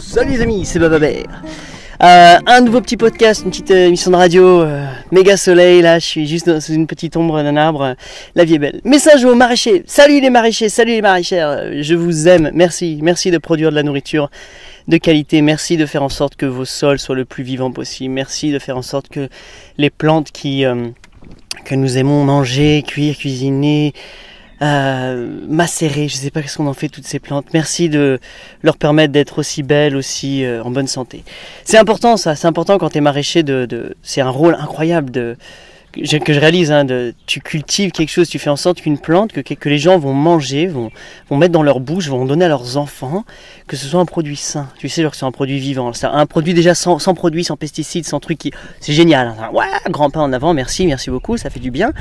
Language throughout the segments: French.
Salut les amis, c'est Bababert. Un nouveau petit podcast, une petite émission de radio, méga soleil, là je suis juste sous une petite ombre d'un arbre, la vie est belle. Message aux maraîchers, salut les maraîchers, salut les maraîchères, je vous aime, merci de produire de la nourriture de qualité, merci de faire en sorte que vos sols soient le plus vivants possible, merci de faire en sorte que les plantes que nous aimons manger, cuire, cuisiner, macérer, je sais pas qu'est-ce qu'on en fait toutes ces plantes. Merci de leur permettre d'être aussi belles, aussi en bonne santé. C'est important ça, c'est important quand t'es maraîcher c'est un rôle incroyable que je réalise, tu cultives quelque chose, tu fais en sorte qu'une plante que les gens vont manger, vont mettre dans leur bouche, vont donner à leurs enfants, que ce soit un produit sain. Tu sais, genre que c'est un produit vivant. C'est un produit déjà sans produits, sans pesticides, sans trucs c'est génial. Ouais, grand pas en avant, merci beaucoup, ça fait du bien.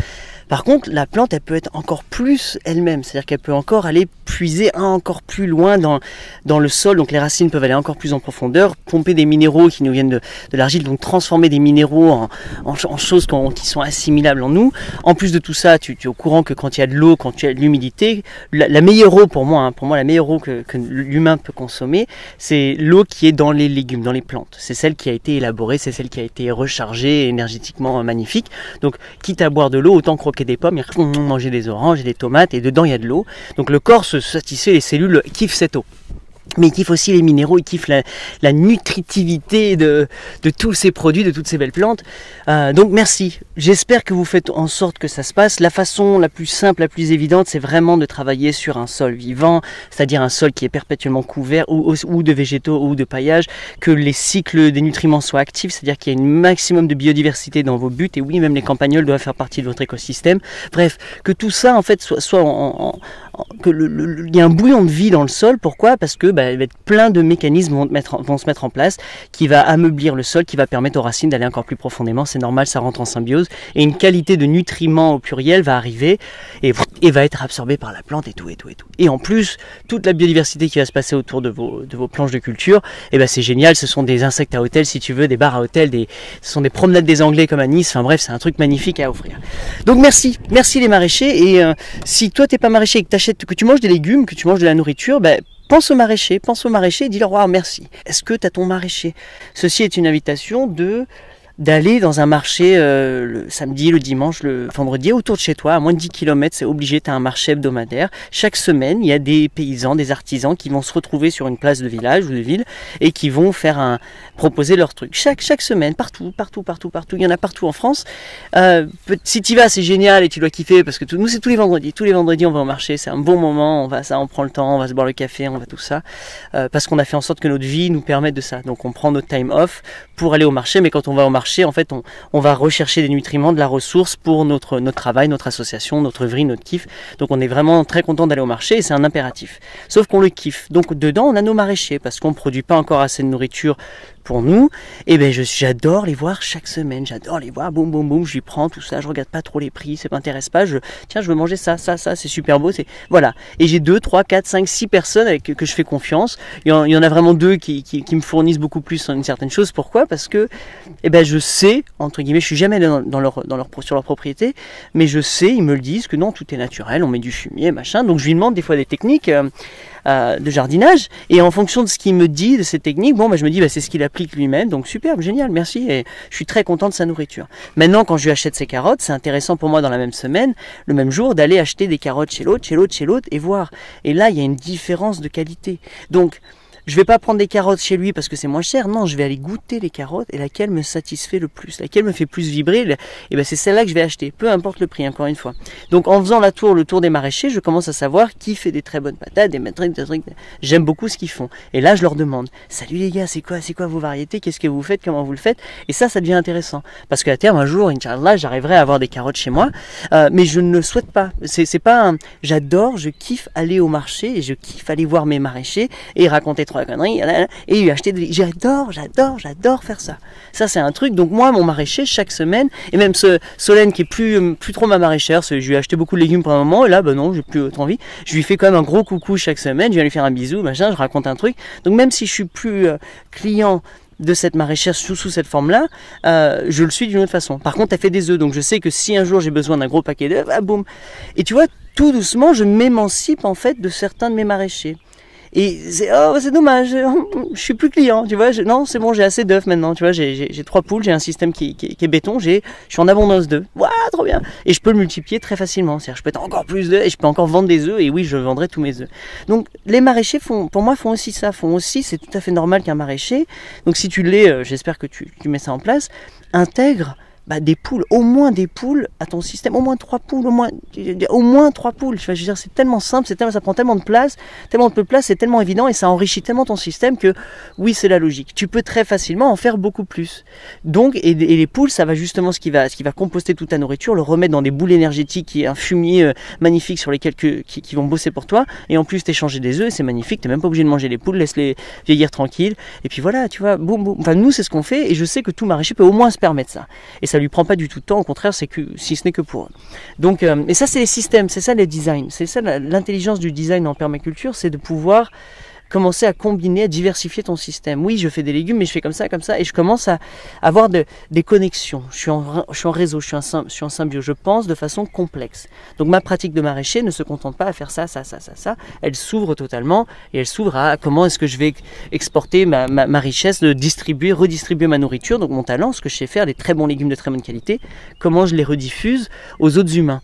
Par contre, la plante, elle peut être encore plus elle-même, c'est-à-dire qu'elle peut encore aller puiser encore plus loin dans le sol, donc les racines peuvent aller encore plus en profondeur, pomper des minéraux qui nous viennent de l'argile, donc transformer des minéraux en choses qui sont assimilables en nous. En plus de tout ça, tu es au courant que quand il y a de l'eau, quand il y a de l'humidité, la meilleure eau pour moi, la meilleure eau que l'humain peut consommer, c'est l'eau qui est dans les légumes, dans les plantes. C'est celle qui a été élaborée, c'est celle qui a été rechargée, énergétiquement magnifique. Donc, quitte à boire de l'eau, autant croquer des pommes, manger des oranges et des tomates, et dedans il y a de l'eau. Donc le corps se satisfait, les cellules kiffent cette eau. Mais il kiffe aussi les minéraux, il kiffe la nutritivité de tous ces produits, de toutes ces belles plantes. Donc merci, j'espère que vous faites en sorte que ça se passe. La façon la plus simple, la plus évidente, c'est vraiment de travailler sur un sol vivant, c'est-à-dire un sol qui est perpétuellement couvert, ou de végétaux, ou de paillage, que les cycles des nutriments soient actifs, c'est-à-dire qu'il y a un maximum de biodiversité dans vos buts, et oui, même les campagnols doivent faire partie de votre écosystème. Bref, que tout ça, en fait, soit il y a un bouillon de vie dans le sol. Pourquoi ? Parce que il va être plein de mécanismes vont se mettre en place, qui va ameublir le sol, qui va permettre aux racines d'aller encore plus profondément. C'est normal, ça rentre en symbiose, et une qualité de nutriments au pluriel va arriver et va être absorbée par la plante et tout. Et en plus, toute la biodiversité qui va se passer autour de vos planches de culture, c'est génial. Ce sont des insectes à hôtel, si tu veux, des bars à hôtel, ce sont des promenades des Anglais comme à Nice. Enfin bref, c'est un truc magnifique à offrir. Donc merci les maraîchers. Et si toi t'es pas maraîcher et que tu manges des légumes, que tu manges de la nourriture, pense au maraîcher et dis-leur wow, merci. Est-ce que tu as ton maraîcher ? Ceci est une invitation d'aller dans un marché le samedi, le dimanche, le vendredi, autour de chez toi, à moins de 10 km, c'est obligé, tu as un marché hebdomadaire. Chaque semaine, il y a des paysans, des artisans qui vont se retrouver sur une place de village ou de ville et qui vont proposer leurs trucs. Chaque semaine, partout, il y en a partout en France. Si tu y vas, c'est génial et tu dois kiffer parce que nous, c'est tous les vendredis. Tous les vendredis, on va au marché, c'est un bon moment, on prend le temps, on va se boire le café, on va tout ça. Parce qu'on a fait en sorte que notre vie nous permette de ça. Donc on prend notre time off pour aller au marché, mais quand on va au marché, en fait, on va rechercher des nutriments, de la ressource pour notre travail, notre association, notre vie, notre kiff. Donc on est vraiment très content d'aller au marché et c'est un impératif. Sauf qu'on le kiffe. Donc dedans, on a nos maraîchers parce qu'on ne produit pas encore assez de nourriture pour nous. Et j'adore les voir chaque semaine. J'adore les voir, boum, je lui prends tout ça. Je regarde pas trop les prix, ça m'intéresse pas. Je veux manger ça, c'est super beau. Voilà. Et j'ai 2, 3, 4, 5, 6 personnes que je fais confiance. Il y en a vraiment 2 qui me fournissent beaucoup plus une certaine chose. Pourquoi ? Parce que je sais, entre guillemets, je suis jamais sur leur propriété, mais je sais, ils me le disent, que non, tout est naturel, on met du fumier, machin. Donc je lui demande des fois des techniques de jardinage, et en fonction de ce qu'il me dit de ces techniques, je me dis c'est ce qu'il applique lui-même, donc superbe, génial, merci, et je suis très content de sa nourriture. Maintenant, quand je lui achète ses carottes, c'est intéressant pour moi dans la même semaine, le même jour, d'aller acheter des carottes chez l'autre, et voir. Et là, il y a une différence de qualité. Donc, je vais pas prendre des carottes chez lui parce que c'est moins cher. Non, je vais aller goûter les carottes et laquelle me satisfait le plus, laquelle me fait plus vibrer. C'est celle-là que je vais acheter, peu importe le prix, encore une fois. Donc en faisant le tour des maraîchers, je commence à savoir qui fait des très bonnes patates, des trucs. J'aime beaucoup ce qu'ils font. Et là, je leur demande, salut les gars, c'est quoi vos variétés, qu'est-ce que vous faites, comment vous le faites ? Et ça devient intéressant parce qu'à terme, un jour, Inch'Allah, j'arriverai à avoir des carottes chez moi, mais je ne le souhaite pas. C'est pas j'adore, je kiffe aller au marché et je kiffe aller voir mes maraîchers et raconter 3 conneries et lui acheter j'adore faire ça. Ça c'est un truc. Donc moi, mon maraîcher, chaque semaine, et même Solène qui est plus trop ma maraîchère, je lui ai acheté beaucoup de légumes pour un moment et là non, j'ai plus autant envie, je lui fais quand même un gros coucou chaque semaine, je viens lui faire un bisou, machin, je raconte un truc. Donc même si je suis plus client de cette maraîchère sous cette forme-là, je le suis d'une autre façon. Par contre, elle fait des œufs, donc je sais que si un jour j'ai besoin d'un gros paquet d'œufs, boum. Et tu vois, tout doucement, je m'émancipe en fait de certains de mes maraîchers. Et c'est dommage, je suis plus client, tu vois. Non, c'est bon, j'ai assez d'œufs maintenant, tu vois. J'ai 3 poules, j'ai un système qui est béton, je suis en abondance d'œufs. Waouh, trop bien. Et je peux le multiplier très facilement. C'est-à-dire, je peux être encore plus d'œufs et je peux encore vendre des œufs. Et oui, je vendrai tous mes œufs. Donc, les maraîchers pour moi, font aussi ça. C'est tout à fait normal qu'un maraîcher. Donc, si tu l'es, j'espère que tu mets ça en place. Intègre des poules, au moins des poules à ton système, au moins 3 poules, au moins 3 poules. Je veux dire, c'est tellement simple, ça prend tellement de place, c'est tellement évident et ça enrichit tellement ton système que oui, c'est la logique. Tu peux très facilement en faire beaucoup plus. Donc, et les poules, ça va justement ce qui va composter toute ta nourriture, le remettre dans des boules énergétiques qui est un fumier magnifique sur lesquels qui vont bosser pour toi. Et en plus, t'échanger des œufs, c'est magnifique. T'es même pas obligé de manger les poules, laisse-les vieillir tranquilles. Et puis voilà, tu vois, boum, boum. Enfin, nous, c'est ce qu'on fait et je sais que tout maraîcher peut au moins se permettre ça. Et ça lui prend pas du tout de temps, au contraire, si ce n'est que pour eux. Donc, et ça, c'est les systèmes, c'est ça les designs, c'est ça l'intelligence du design en permaculture, c'est de pouvoir commencer à combiner, à diversifier ton système. Oui, je fais des légumes, mais je fais comme ça, et je commence à avoir des connexions. Je suis en réseau, je suis en symbiose, je pense de façon complexe. Donc ma pratique de maraîcher ne se contente pas à faire ça. Elle s'ouvre totalement, et elle s'ouvre à comment est-ce que je vais exporter ma richesse, de redistribuer ma nourriture, donc mon talent, ce que je sais faire, des très bons légumes de très bonne qualité, comment je les rediffuse aux autres humains.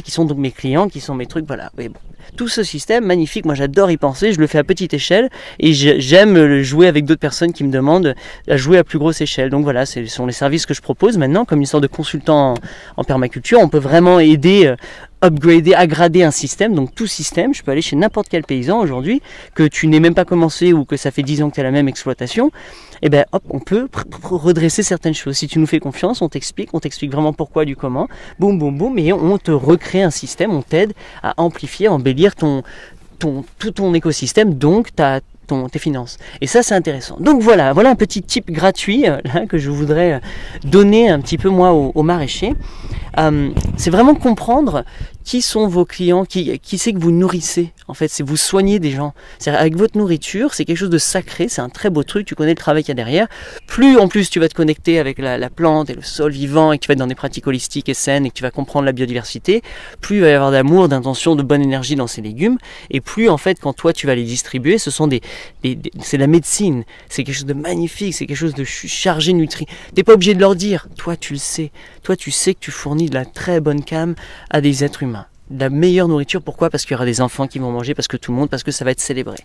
Qui sont donc mes clients, qui sont mes trucs, voilà. Et bon, tout ce système magnifique, moi j'adore y penser, je le fais à petite échelle et j'aime jouer avec d'autres personnes qui me demandent à jouer à plus grosse échelle. Donc voilà, ce sont les services que je propose maintenant comme une sorte de consultant en permaculture. On peut vraiment aider aggrader un système, donc tout système. Je peux aller chez n'importe quel paysan aujourd'hui, que tu n'aies même pas commencé ou que ça fait 10 ans que tu as la même exploitation, et ben hop, on peut redresser certaines choses. Si tu nous fais confiance, on t'explique vraiment pourquoi, du comment, boum boum boum, et on te recrée un système, on t'aide à amplifier, à embellir tout ton écosystème, donc tes finances. Et ça, c'est intéressant. Donc voilà un petit tip gratuit là, que je voudrais donner un petit peu moi aux maraîchers. C'est vraiment comprendre qui sont vos clients, qui c'est que vous nourrissez. En fait, c'est vous soignez des gens. C'est-à-dire, avec votre nourriture, c'est quelque chose de sacré, c'est un très beau truc, tu connais le travail qu'il y a derrière. Plus en plus tu vas te connecter avec la plante et le sol vivant et que tu vas être dans des pratiques holistiques et saines et que tu vas comprendre la biodiversité, plus il va y avoir d'amour, d'intention, de bonne énergie dans ces légumes, et plus en fait quand toi tu vas les distribuer, ce sont c'est la médecine, c'est quelque chose de magnifique, c'est quelque chose de chargé nutri. T'es pas obligé de leur dire, toi tu le sais, toi tu sais que tu fournis de la très bonne came à des êtres humains. De la meilleure nourriture, pourquoi? Parce qu'il y aura des enfants qui vont manger, parce que ça va être célébré.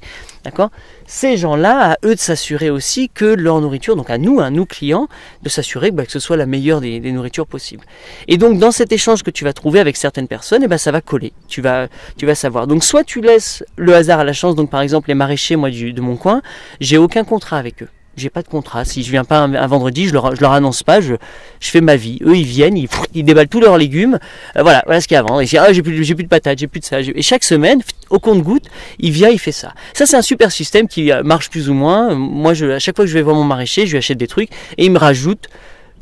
D'accord? Ces gens-là, à eux de s'assurer aussi que leur nourriture, donc à nous clients, de s'assurer que ce soit la meilleure des nourritures possibles. Et donc dans cet échange que tu vas trouver avec certaines personnes, ça va coller. Tu vas savoir. Donc soit tu laisses le hasard à la chance, donc par exemple les maraîchers, moi de mon coin, j'ai aucun contrat avec eux. J'ai pas de contrat. Si je viens pas un vendredi, je leur annonce pas, je fais ma vie. Eux, ils viennent, ils déballent tous leurs légumes. Voilà ce qu'il y a à vendre. Et j'ai plus de patates, j'ai plus de ça. Et chaque semaine, au compte-gouttes, il vient, il fait ça. Ça, c'est un super système qui marche plus ou moins. Moi, à chaque fois que je vais voir mon maraîcher, je lui achète des trucs et il me rajoute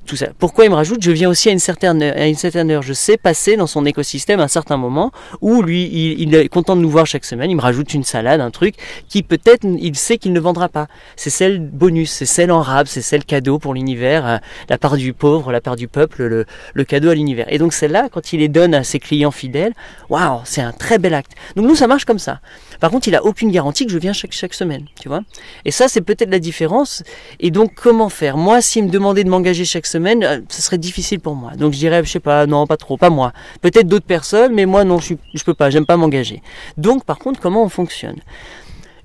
tout ça. Pourquoi il me rajoute? Je viens aussi à une certaine heure. Je sais passer dans son écosystème à un certain moment où lui, il est content de nous voir chaque semaine. Il me rajoute une salade, un truc qui peut-être il sait qu'il ne vendra pas. C'est celle bonus, c'est celle en rab, c'est celle cadeau pour l'univers, la part du pauvre, la part du peuple, le cadeau à l'univers. Et donc celle-là, quand il les donne à ses clients fidèles, waouh, c'est un très bel acte. Donc nous, ça marche comme ça. Par contre, il a aucune garantie que je viens chaque semaine, tu vois. Et ça, c'est peut-être la différence. Et donc, comment faire? Moi, s'il me demandait de m'engager chaque semaine, ce serait difficile pour moi. Donc, je dirais, je sais pas, non, pas trop, pas moi. Peut-être d'autres personnes, mais moi, non, je peux pas, j'aime pas m'engager. Donc, par contre, comment on fonctionne?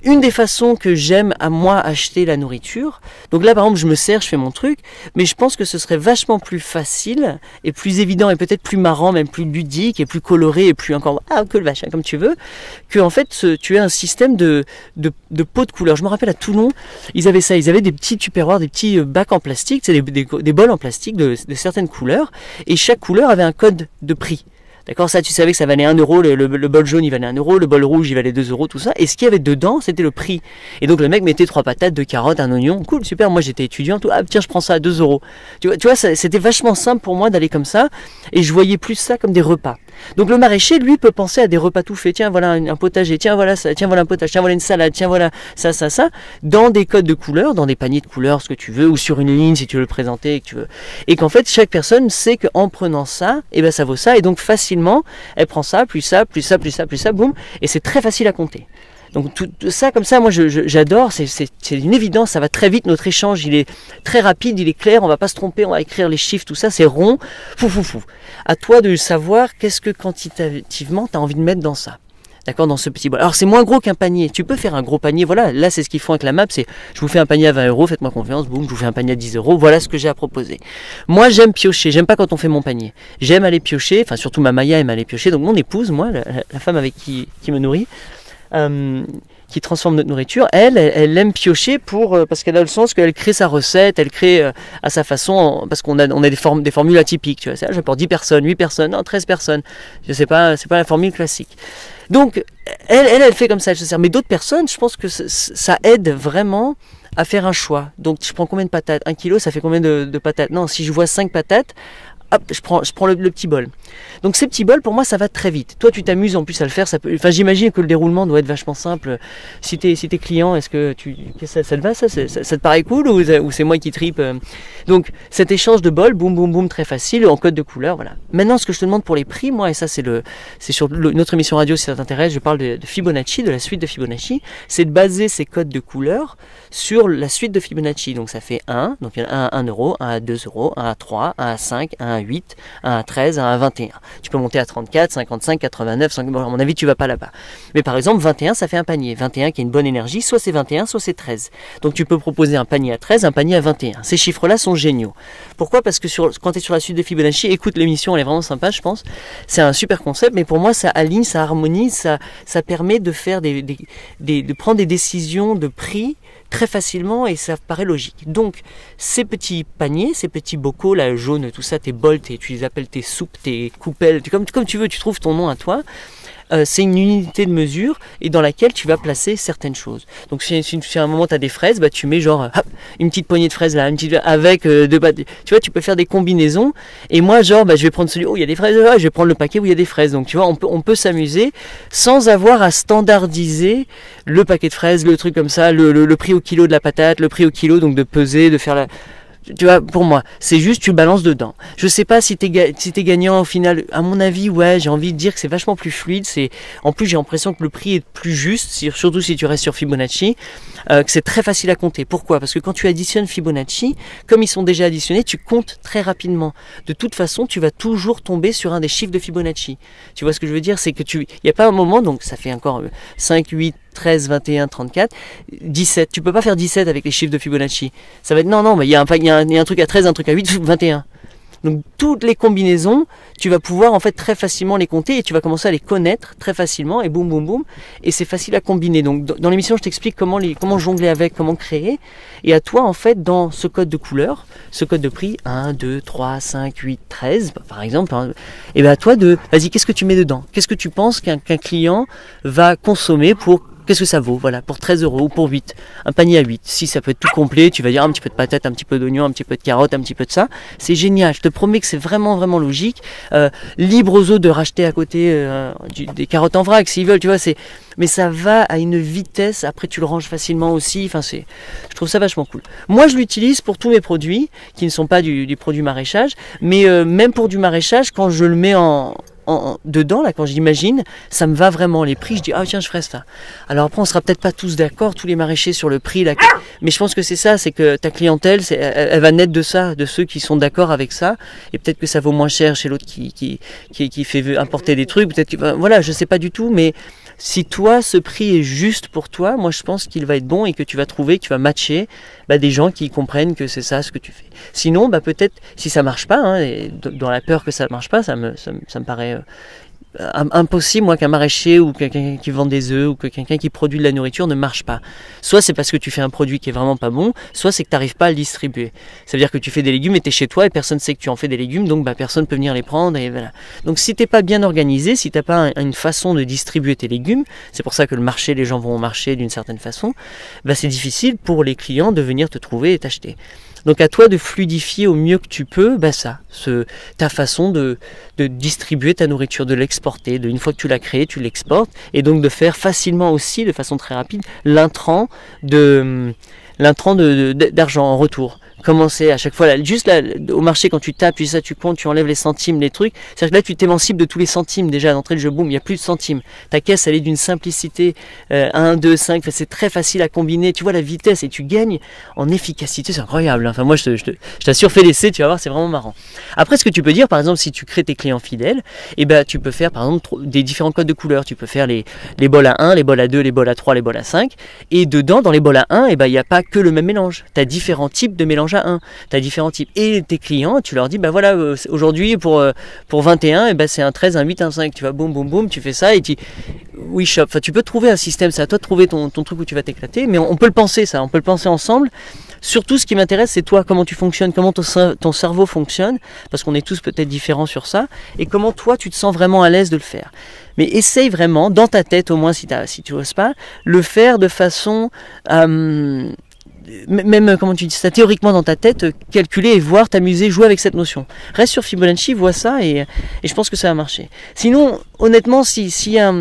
Une des façons que j'aime à moi acheter la nourriture, donc là par exemple je me sers, je fais mon truc, mais je pense que ce serait vachement plus facile et plus évident et peut-être plus marrant, même plus ludique et plus coloré et plus encore que le vache, comme tu veux, que en fait tu as un système de pots de couleurs. Je me rappelle à Toulon, ils avaient ça, ils avaient des petits tupperwares, des petits bacs en plastique, c'est des bols en plastique de certaines couleurs, et chaque couleur avait un code de prix. D'accord, ça tu savais que ça valait 1 euro, le bol jaune il valait 1 euro, le bol rouge il valait 2 euros, tout ça. Et ce qu'il y avait dedans, c'était le prix. Et donc le mec mettait 3 patates, 2 carottes, un oignon, cool, super, moi j'étais étudiant, tout, tiens je prends ça à 2 euros. Tu vois c'était vachement simple pour moi d'aller comme ça, et je voyais plus ça comme des repas. Donc le maraîcher, lui, peut penser à des repas tout faits. Tiens, voilà un potager, tiens, voilà ça, tiens, voilà un potage, tiens, voilà une salade, tiens, voilà ça, dans des codes de couleurs, dans des paniers de couleurs, ce que tu veux, ou sur une ligne si tu veux le présenter, et que tu veux. Et qu'en fait, chaque personne sait qu'en prenant ça, ça vaut ça, et donc facilement, elle prend ça, plus ça, boum, et c'est très facile à compter. Donc tout ça comme ça, moi j'adore, c'est une évidence, ça va très vite, notre échange il est très rapide, il est clair, on va pas se tromper, on va écrire les chiffres, tout ça, c'est rond, fou. À toi de savoir qu'est-ce que quantitativement tu as envie de mettre dans ça. D'accord, dans ce petit bol. Alors c'est moins gros qu'un panier, tu peux faire un gros panier, voilà, là c'est ce qu'ils font avec la map, c'est je vous fais un panier à 20 €, faites-moi confiance, boum, je vous fais un panier à 10 €, voilà ce que j'ai à proposer. Moi j'aime piocher, j'aime pas quand on fait mon panier, j'aime aller piocher, enfin surtout ma Maya aime aller piocher, donc mon épouse, moi, la femme avec qui me nourrit, qui transforme notre nourriture, elle aime piocher parce qu'elle a le sens qu'elle crée sa recette, elle crée à sa façon, parce qu'on a des formules atypiques, tu vois, ça, je pour 10 personnes, 8 personnes, non, 13 personnes, je sais pas, c'est pas la formule classique. Donc, elle fait comme ça, elle se sert. Mais d'autres personnes, je pense que ça aide vraiment à faire un choix. Donc, je prends combien de patates? 1 kilo, ça fait combien de patates? Non, si je vois 5 patates, hop, je prends le petit bol. Donc ces petits bols, pour moi, ça va très vite. Toi, tu t'amuses en plus à le faire. Enfin, j'imagine que le déroulement doit être vachement simple. Si t'es client, est-ce que ça te va, ça te paraît cool ou c'est moi qui tripe? Donc cet échange de bols, boum, boum, boum, très facile, en code de couleur, voilà. Maintenant, ce que je te demande pour les prix, moi, et ça c'est sur notre émission radio, si ça t'intéresse, je parle de Fibonacci, de la suite de Fibonacci, c'est de baser ces codes de couleurs sur la suite de Fibonacci. Donc ça fait 1, donc il y en a un à 1 €, un à 2 €, un à 3, un à 5, un à 8, un à 13, un à 21. Tu peux monter à 34, 55, 89, 50, bon, à mon avis tu vas pas là-bas. Mais par exemple 21 ça fait un panier, 21 qui a une bonne énergie, soit c'est 21, soit c'est 13. Donc tu peux proposer un panier à 13, un panier à 21. Ces chiffres-là sont géniaux. Pourquoi? Parce que quand tu es sur la suite de Fibonacci, écoute l'émission, elle est vraiment sympa je pense. C'est un super concept, mais pour moi ça aligne, ça harmonise, ça permet de faire de prendre des décisions de prix très facilement et ça paraît logique. Donc ces petits paniers, ces petits bocaux là jaunes, tout ça, tes bols, tu les appelles tes soupes, tes coupelles, comme tu veux, tu trouves ton nom à toi. C'est une unité de mesure et dans laquelle tu vas placer certaines choses. Donc si à un moment tu as des fraises, bah, tu mets genre hop, une petite poignée de fraises là, une petite avec tu vois, tu peux faire des combinaisons et moi genre bah, je vais prendre celui où il y a des fraises, je vais prendre le paquet où il y a des fraises. Donc tu vois, on peut s'amuser sans avoir à standardiser le paquet de fraises, le truc comme ça, le prix au kilo de la patate, le prix au kilo, donc de peser, de faire la... Tu vois, pour moi, c'est juste tu balances dedans. Je sais pas si t'es gagnant au final. À mon avis, ouais, j'ai envie de dire que c'est vachement plus fluide. En plus, j'ai l'impression que le prix est plus juste, surtout si tu restes sur Fibonacci, que c'est très facile à compter. Pourquoi? Parce que quand tu additionnes Fibonacci, comme ils sont déjà additionnés, tu comptes très rapidement. De toute façon, tu vas toujours tomber sur un des chiffres de Fibonacci. Tu vois ce que je veux dire? C'est que il n'y a pas un moment, donc ça fait encore 5, 8, 13, 21, 34, 17. Tu peux pas faire 17 avec les chiffres de Fibonacci. Ça va être non, mais il y a un truc à 13, un truc à 8, 21. Donc toutes les combinaisons, tu vas pouvoir en fait très facilement les compter et tu vas commencer à les connaître très facilement et boum boum boum et c'est facile à combiner. Donc dans l'émission je t'explique comment jongler avec, comment créer et à toi en fait dans ce code de couleur, ce code de prix 1, 2, 3, 5, 8, 13 par exemple, et bien à toi vas-y, qu'est-ce que tu mets dedans? Qu'est-ce que tu penses qu'un client va consommer pour... Qu'est-ce que ça vaut? Voilà, pour 13 € ou pour 8. Un panier à 8. Si ça peut être tout complet, tu vas dire un petit peu de patates, un petit peu d'oignons, un petit peu de carottes, un petit peu de ça. C'est génial. Je te promets que c'est vraiment, vraiment logique. Libre aux autres de racheter à côté des carottes en vrac s'ils veulent, tu vois. Mais ça va à une vitesse. Après, tu le ranges facilement aussi. Enfin, je trouve ça vachement cool. Moi, je l'utilise pour tous mes produits qui ne sont pas du produit maraîchage. Mais même pour du maraîchage, quand je le mets dedans, là, quand j'imagine, ça me va vraiment. Les prix, je dis, ah tiens, je ferai ça. Alors après, on sera peut-être pas tous d'accord, tous les maraîchers sur le prix, là, mais je pense que c'est ça, c'est que ta clientèle, elle va naître de ça, de ceux qui sont d'accord avec ça, et peut-être que ça vaut moins cher chez l'autre qui fait importer des trucs, peut-être que, voilà, je sais pas du tout, mais si toi, ce prix est juste pour toi, moi je pense qu'il va être bon et que tu vas trouver, que tu vas matcher des gens qui comprennent que c'est ça ce que tu fais. Sinon, peut-être, si ça marche pas, et dans la peur que ça marche pas, ça me paraît impossible, moi, qu'un maraîcher ou quelqu'un qui vend des œufs ou que quelqu'un qui produit de la nourriture ne marche pas. Soit c'est parce que tu fais un produit qui est vraiment pas bon, soit c'est que tu n'arrives pas à le distribuer. Ça veut dire que tu fais des légumes et tu es chez toi et personne ne sait que tu en fais des légumes, donc personne ne peut venir les prendre. Et voilà. Donc si tu n'es pas bien organisé, si tu n'as pas une façon de distribuer tes légumes, c'est pour ça que le marché, les gens vont au marché d'une certaine façon, c'est difficile pour les clients de venir te trouver et t'acheter. Donc à toi de fluidifier au mieux que tu peux ta façon de distribuer ta nourriture, de l'exporter. Une fois que tu l'as créé, tu l'exportes. Et donc de faire facilement aussi, de façon très rapide, l'intrant d'argent en retour. commencer à chaque fois, là, juste là, au marché quand tu tapes, tu dis ça, tu comptes, tu enlèves les centimes, les trucs, c'est-à-dire que là tu t'émancipes de tous les centimes déjà à l'entrée du jeu, boum, il n'y a plus de centimes. Ta caisse elle est d'une simplicité, 1, 2, 5, c'est très facile à combiner, tu vois la vitesse et tu gagnes en efficacité, c'est incroyable. Enfin moi je t'assure, fais l'essai, tu vas voir, c'est vraiment marrant. Après ce que tu peux dire, par exemple si tu crées tes clients fidèles, et ben tu peux faire par exemple des différents codes de couleurs, tu peux faire les bols à 1, les bols à 2, les bols à 3, les bols à 5, et dedans dans les bols à 1, et ben il n'y a pas que le même mélange, tu as différents types de mélange à 1, tu as différents types, et tes clients tu leur dis bah voilà aujourd'hui pour 21 et ben c'est un 13, un 8, un 5, tu vas boum boum boum, tu fais ça et tu oui shop, enfin tu peux trouver un système, c'est à toi de trouver ton truc où tu vas t'éclater, mais on peut le penser ça, on peut le penser ensemble. Surtout ce qui m'intéresse c'est toi, comment tu fonctionnes, comment ton cerveau fonctionne, parce qu'on est tous peut-être différents sur ça, et comment toi tu te sens vraiment à l'aise de le faire. Mais essaye vraiment, dans ta tête au moins si tu n'oses pas, le faire de façon même comment tu dis ça, théoriquement dans ta tête, calculer et voir, t'amuser, jouer avec cette notion. Reste sur Fibonacci, vois ça et je pense que ça va marcher. Sinon, honnêtement, s'il y a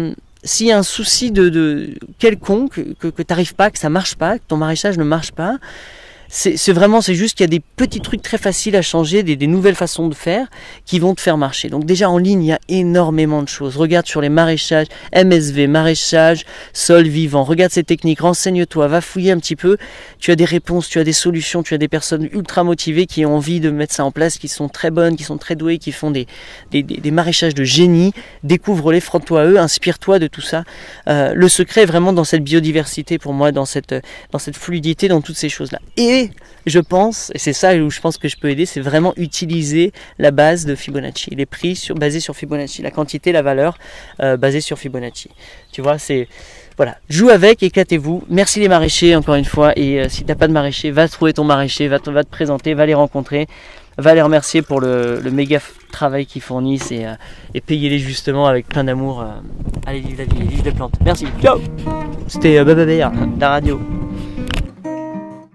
un souci de quelconque, que tu n'arrives pas, que ça marche pas, que ton maraîchage ne marche pas, c'est juste qu'il y a des petits trucs très faciles à changer, des nouvelles façons de faire qui vont te faire marcher. Donc déjà en ligne, il y a énormément de choses. Regarde sur les maraîchages, MSV, maraîchage, sol vivant. Regarde ces techniques, renseigne-toi, va fouiller un petit peu. Tu as des réponses, tu as des solutions, tu as des personnes ultra motivées qui ont envie de mettre ça en place, qui sont très bonnes, qui sont très douées, qui font des maraîchages de génie. Découvre-les, frotte-toi à eux, inspire-toi de tout ça. Le secret est vraiment dans cette biodiversité pour moi, dans cette fluidité, dans toutes ces choses-là. Et je pense, et c'est ça où je pense que je peux aider, c'est vraiment utiliser la base de Fibonacci, les prix basés sur Fibonacci, la quantité, la valeur basée sur Fibonacci. Tu vois, voilà, joue avec, éclatez-vous. Merci les maraîchers encore une fois, et si t'as pas de maraîcher, va trouver ton maraîcher, va te présenter, va les rencontrer, va les remercier pour le méga travail qu'ils fournissent et payer-les justement avec plein d'amour. Allez, vive la vie, vive les plantes. Merci, ciao. C'était Baba Bear, la radio.